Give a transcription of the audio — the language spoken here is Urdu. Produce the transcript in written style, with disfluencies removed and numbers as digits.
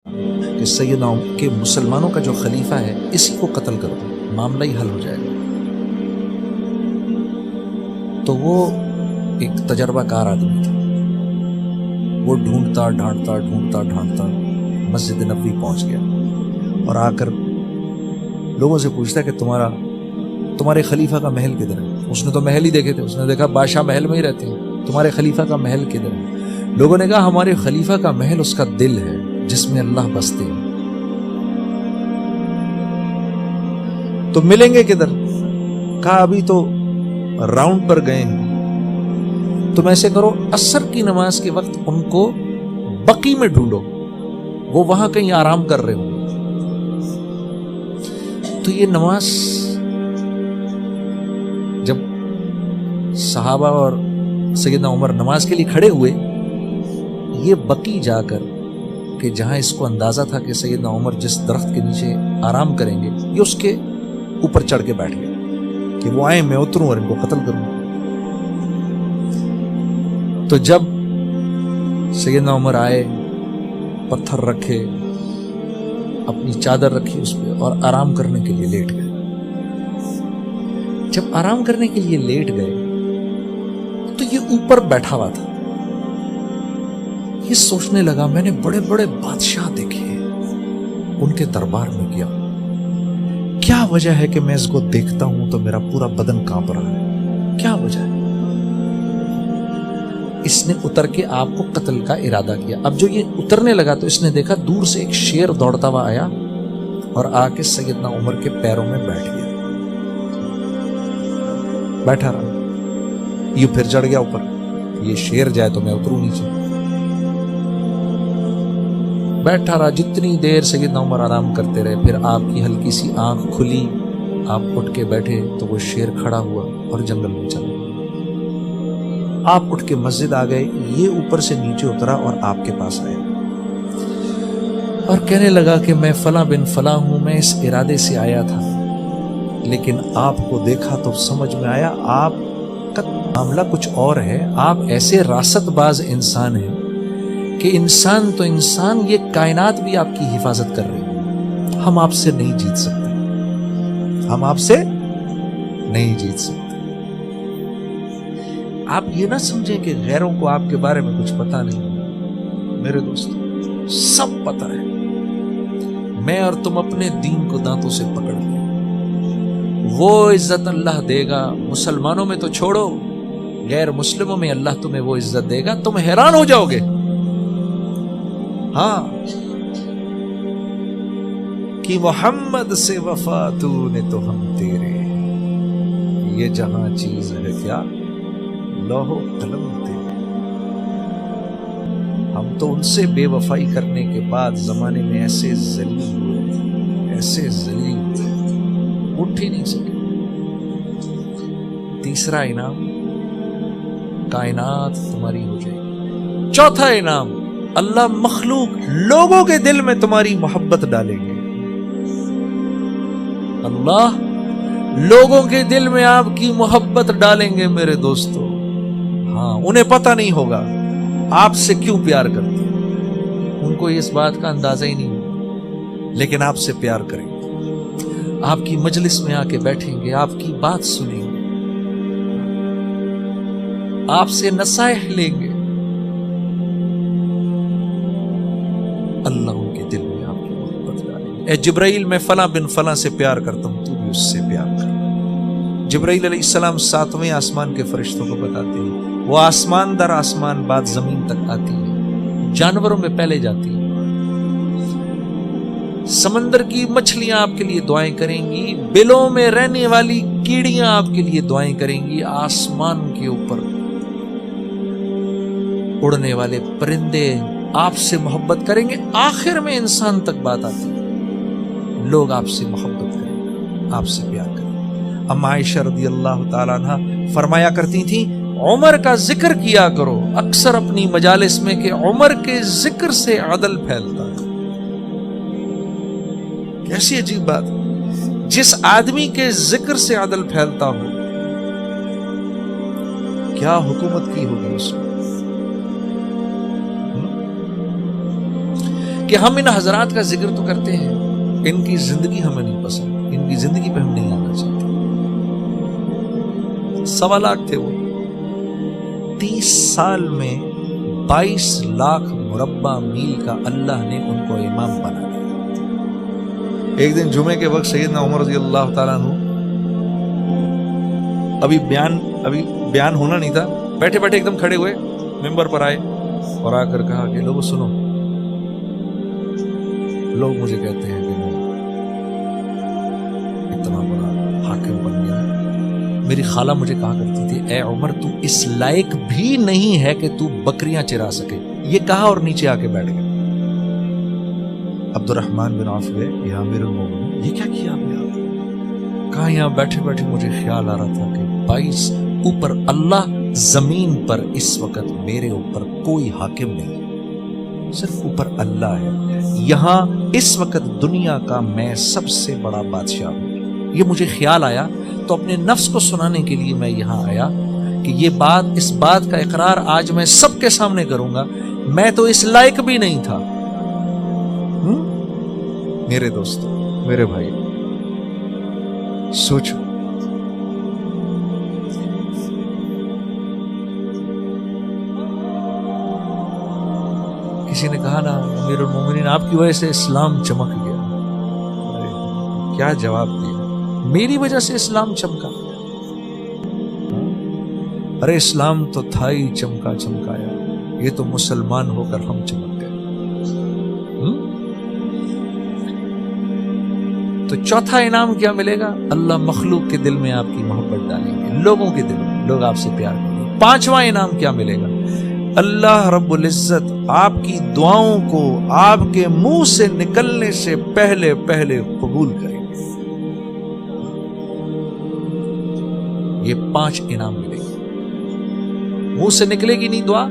کہ سیدنا کہ مسلمانوں کا جو خلیفہ ہے اسی کو قتل کر دو، معاملہ ہی حل ہو جائے گا۔ تو وہ ایک تجربہ کار آدمی تھا، وہ ڈھونڈتا ڈھانڈتا مسجد نبوی پہنچ گیا اور آ کر لوگوں سے پوچھتا کہ تمہارے خلیفہ کا محل کدھر ہے؟ اس نے تو محل ہی دیکھے تھے، اس نے دیکھا بادشاہ محل میں ہی رہتے ہیں، تمہارے خلیفہ کا محل کدھر ہے؟ لوگوں نے کہا ہمارے خلیفہ کا محل اس کا دل ہے جس میں اللہ بستے ہیں۔ تو ملیں گے کدھر؟ کہا ابھی تو راؤنڈ پر گئے ہیں۔ تم ایسے کرو، عصر کی نماز کے وقت ان کو بقی میں ڈھونڈو، وہ وہاں کہیں آرام کر رہے ہوں۔ تو یہ نماز جب صحابہ اور سیدنا عمر نماز کے لیے کھڑے ہوئے، یہ بقی جا کر کہ جہاں اس کو اندازہ تھا کہ سیدنا عمر جس درخت کے نیچے آرام کریں گے، یہ اس کے اوپر چڑھ کے بیٹھ گئے کہ وہ آئیں میں اتروں اور ان کو قتل کروں۔ تو جب سیدنا عمر آئے، پتھر رکھے، اپنی چادر رکھی اس پہ اور آرام کرنے کے لیے لیٹ گئے۔ جب آرام کرنے کے لیے لیٹ گئے تو یہ اوپر بیٹھا ہوا تھا، یہ سوچنے لگا میں نے بڑے بڑے بادشاہ دیکھے، ان کے دربار میں گیا، کیا وجہ ہے کہ میں اس کو دیکھتا ہوں تو میرا پورا بدن کانپ رہا ہے؟ کیا وجہ ہے؟ اس نے اتر کے آپ کو قتل کا ارادہ کیا۔ اب جو یہ اترنے لگا تو اس نے دیکھا دور سے ایک شیر دوڑتا ہوا آیا اور آ کے سیدنا عمر کے پیروں میں بیٹھ گیا، بیٹھا رہا، یہ پھر چڑھ گیا اوپر، یہ شیر جائے تو میں اتروں نیچے، بیٹھا رہا جتنی دیر سیدنا عمر آرام کرتے رہے۔ پھر آپ کی ہلکی سی آنکھ کھلی، آپ اٹھ کے بیٹھے تو وہ شیر کھڑا ہوا اور جنگل میں چلا گیا۔ آپ اٹھ کے مسجد آ گئے، یہ اوپر سے نیچے اترا اور آپ کے پاس آیا اور کہنے لگا کہ میں فلاں بن فلاں ہوں، میں اس ارادے سے آیا تھا، لیکن آپ کو دیکھا تو سمجھ میں آیا آپ کا معاملہ کچھ اور ہے، آپ ایسے راست باز انسان ہیں کہ انسان تو انسان، یہ کائنات بھی آپ کی حفاظت کر رہی ہے، ہم آپ سے نہیں جیت سکتے، ہم آپ سے نہیں جیت سکتے۔ آپ یہ نہ سمجھیں کہ غیروں کو آپ کے بارے میں کچھ پتا نہیں، میرے دوستو سب پتا ہے۔ میں اور تم اپنے دین کو دانتوں سے پکڑ لیں، وہ عزت اللہ دے گا، مسلمانوں میں تو چھوڑو، غیر مسلموں میں اللہ تمہیں وہ عزت دے گا، تم حیران ہو جاؤ گے۔ ہاں کہ محمد سے وفا تو نے تو ہم تیرے، یہ جہاں چیز ہے کیا لوح و قلم تیرے۔ ہم تو ان سے بے وفائی کرنے کے بعد زمانے میں ایسے ذلیل ہوئے، ایسے ذلیل ہوئے، اٹھ ہی نہیں سکے۔ تیسرا انعام، کائنات تمہاری ہو جائے گی۔ چوتھا انعام، اللہ مخلوق لوگوں کے دل میں تمہاری محبت ڈالیں گے۔ اللہ لوگوں کے دل میں آپ کی محبت ڈالیں گے میرے دوستو۔ ہاں انہیں پتہ نہیں ہوگا آپ سے کیوں پیار کرتے ہیں، ان کو اس بات کا اندازہ ہی نہیں ہوگا، لیکن آپ سے پیار کریں گے، آپ کی مجلس میں آ کے بیٹھیں گے، آپ کی بات سنیں گے، آپ سے نصائح لیں گے۔ اللہ ان کے دل میں آپ کی محبت ڈالیں گے۔ اے جبرائیل میں فلاں بن فلاں سے پیار کرتا ہوں، تو بھی اس سے پیار کر۔ جبرائیل علیہ السلام 7ویں آسمان کے فرشتوں کو بتاتے ہیں، وہ آسمان در آسمان بعد زمین تک آتی ہے، جانوروں میں پہلے جاتی ہے، سمندر کی مچھلیاں آپ کے لیے دعائیں کریں گی، بلوں میں رہنے والی کیڑیاں آپ کے لیے دعائیں کریں گی، آسمان کے اوپر اڑنے والے پرندے آپ سے محبت کریں گے، آخر میں انسان تک بات آتی ہے، لوگ آپ سے محبت کریں گے، آپ سے پیار کریں گے۔ اما عائشہ رضی اللہ تعالیٰ عنہ فرمایا کرتی تھیں، عمر کا ذکر کیا کرو اکثر اپنی مجالس میں کہ عمر کے ذکر سے عدل پھیلتا ہے۔ کیسی عجیب بات، جس آدمی کے ذکر سے عدل پھیلتا ہو، کیا حکومت کی ہوگی اس نے۔ کہ ہم ان حضرات کا ذکر تو کرتے ہیں، ان کی زندگی ہمیں نہیں پسند، ان کی زندگی پہ ہم نہیں آنا چاہتے۔ 1.25 لاکھ تھے وہ، 30 سال میں 22 لاکھ مربع میل کا اللہ نے ان کو امام بنا دیا۔ ایک دن جمعے کے وقت سیدنا عمر رضی اللہ تعالیٰ عنہ، ابھی بیان ہونا نہیں تھا، بیٹھے بیٹھے ایک دم کھڑے ہوئے، ممبر پر آئے اور آ کر کہا کہ لوگوں سنو، لوگ مجھے کہتے ہیں کہ میں اتنا بڑا حاکم بن گیا۔ میری خالہ مجھے کہا کرتی تھی، اے عمر تو اس لائق بھی نہیں ہے کہ تو بکریاں چرا سکے۔ یہ کہا اور نیچے آ کے بیٹھ گئے۔ عبد الرحمن بن عوف گئے، یا امیر المومنین یہ کیا کیا آپ نے؟ کہا یہاں بیٹھے بیٹھے مجھے خیال آ رہا تھا کہ 22 اوپر اللہ، زمین پر اس وقت میرے اوپر کوئی حاکم نہیں، صرف اوپر اللہ ہے، یہاں اس وقت دنیا کا میں سب سے بڑا بادشاہ ہوں۔ یہ مجھے خیال آیا تو اپنے نفس کو سنانے کے لیے میں یہاں آیا کہ یہ بات، اس بات کا اقرار آج میں سب کے سامنے کروں گا، میں تو اس لائق بھی نہیں تھا۔ میرے دوستو، میرے بھائی، سوچو، کسی نے کہا نا امیر المومنین آپ کی وجہ سے اسلام چمک گیا، کیا جواب دیا؟ میری وجہ سے اسلام چمکا؟ ارے اسلام تو تھا ہی چمکا چمکایا، یہ تو مسلمان ہو کر ہم چمک گئے۔ تو چوتھا انعام کیا ملے گا؟ اللہ مخلوق کے دل میں آپ کی محبت ڈالیں گے، لوگوں کے دل میں لوگ آپ سے پیار کریں گے۔ 5واں انعام کیا ملے گا؟ اللہ رب العزت آپ کی دعاؤں کو آپ کے منہ سے نکلنے سے پہلے پہلے قبول کریں گے۔ یہ 5 انعام ملے گی۔ منہ سے نکلے گی نہیں دعا،